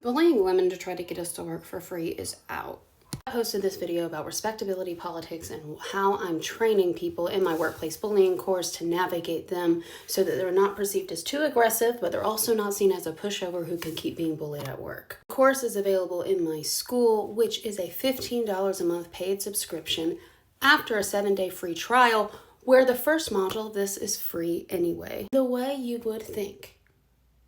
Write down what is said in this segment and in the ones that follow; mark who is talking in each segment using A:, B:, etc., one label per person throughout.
A: Bullying women to try to get us to work for free is out. I posted this video about respectability politics and how I'm training people in my workplace bullying course to navigate them so that they're not perceived as too aggressive, but they're also not seen as a pushover who can keep being bullied at work. The course is available in my school, which is a $15 a month paid subscription after a 7-day free trial, where the first module of this is free anyway. The way you would think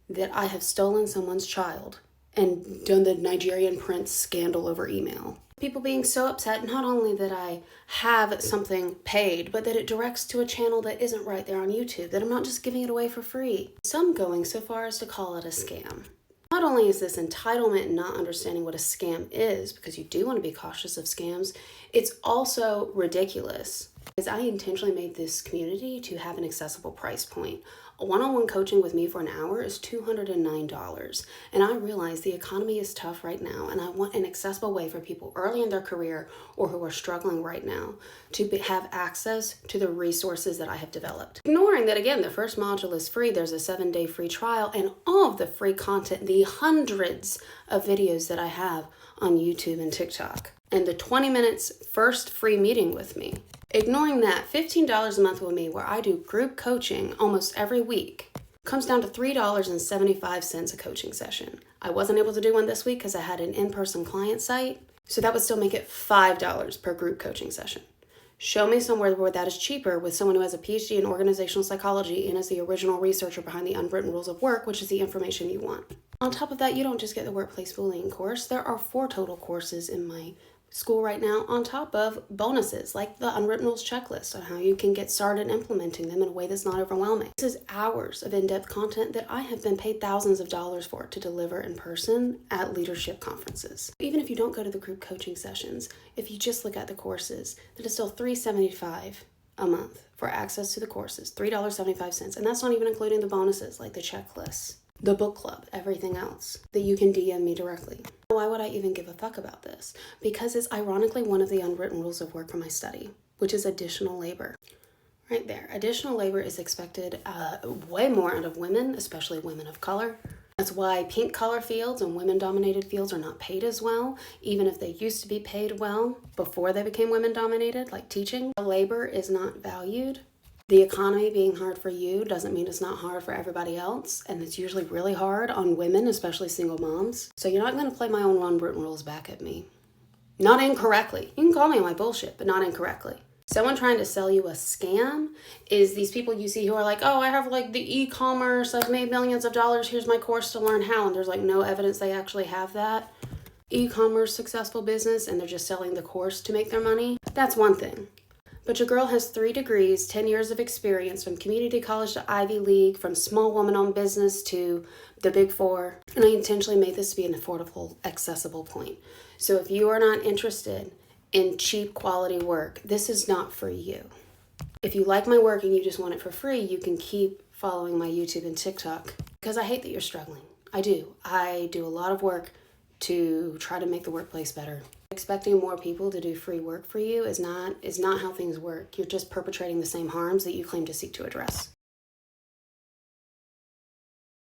A: that I have stolen someone's child and done the Nigerian prince scandal over email. People being so upset, not only that I have something paid, but that it directs to a channel that isn't right there on YouTube, that I'm not just giving it away for free. Some going so far as to call it a scam. Not only is this entitlement and not understanding what a scam is, because you do want to be cautious of scams, it's also ridiculous. Because I intentionally made this community to have an accessible price point. A one-on-one coaching with me for an hour is $209. And I realize the economy is tough right now, and I want an accessible way for people early in their career or who are struggling right now to have access to the resources that I have developed. Ignoring that, again, the first module is free. There's a 7-day free trial, and all of the free content, the hundreds of videos that I have on YouTube and TikTok, and the 20 minutes first free meeting with me. Ignoring that, $15 a month with me, where I do group coaching almost every week, comes down to $3.75 a coaching session. I wasn't able to do one this week because I had an in-person client site, so that would still make it $5 per group coaching session. Show me somewhere where that is cheaper with someone who has a Ph.D. in organizational psychology and is the original researcher behind the unwritten rules of work, which is the information you want. On top of that, you don't just get the workplace bullying course. There are 4 total courses in my school right now, on top of bonuses like the unwritten rules checklist on how you can get started implementing them in a way that's not overwhelming. This is hours of in-depth content that I have been paid thousands of dollars for to deliver in person at leadership conferences. Even if you don't go to the group coaching sessions, if you just look at the courses, that is still $3.75 a month for access to the courses, $3.75, and that's not even including the bonuses like the checklists, the book club, everything else that you can DM me directly. Why would I even give a fuck about this? Because it's ironically one of the unwritten rules of work for my study, which is additional labor. Right there. Additional labor is expected way more out of women, especially women of color. That's why pink collar fields and women-dominated fields are not paid as well, even if they used to be paid well before they became women-dominated, like teaching. Labor is not valued. The economy being hard for you doesn't mean it's not hard for everybody else, and it's usually really hard on women, especially single moms. So you're not going to play my own unwritten rules back at me. Not incorrectly. You can call me on my bullshit, but not incorrectly. Someone trying to sell you a scam is these people you see who are like, oh, I have like the e-commerce, I've made millions of dollars, here's my course to learn how, and there's like no evidence they actually have that. E-commerce successful business, and they're just selling the course to make their money. That's one thing. But your girl has 3 degrees, 10 years of experience, from community college to Ivy League, from small woman-owned business to the Big 4. And I intentionally made this to be an affordable, accessible point. So if you are not interested in cheap quality work, this is not for you. If you like my work and you just want it for free, you can keep following my YouTube and TikTok, because I hate that you're struggling. I do. I do a lot of work to try to make the workplace better. Expecting more people to do free work for you is not how things work. You're just perpetrating the same harms that you claim to seek to address.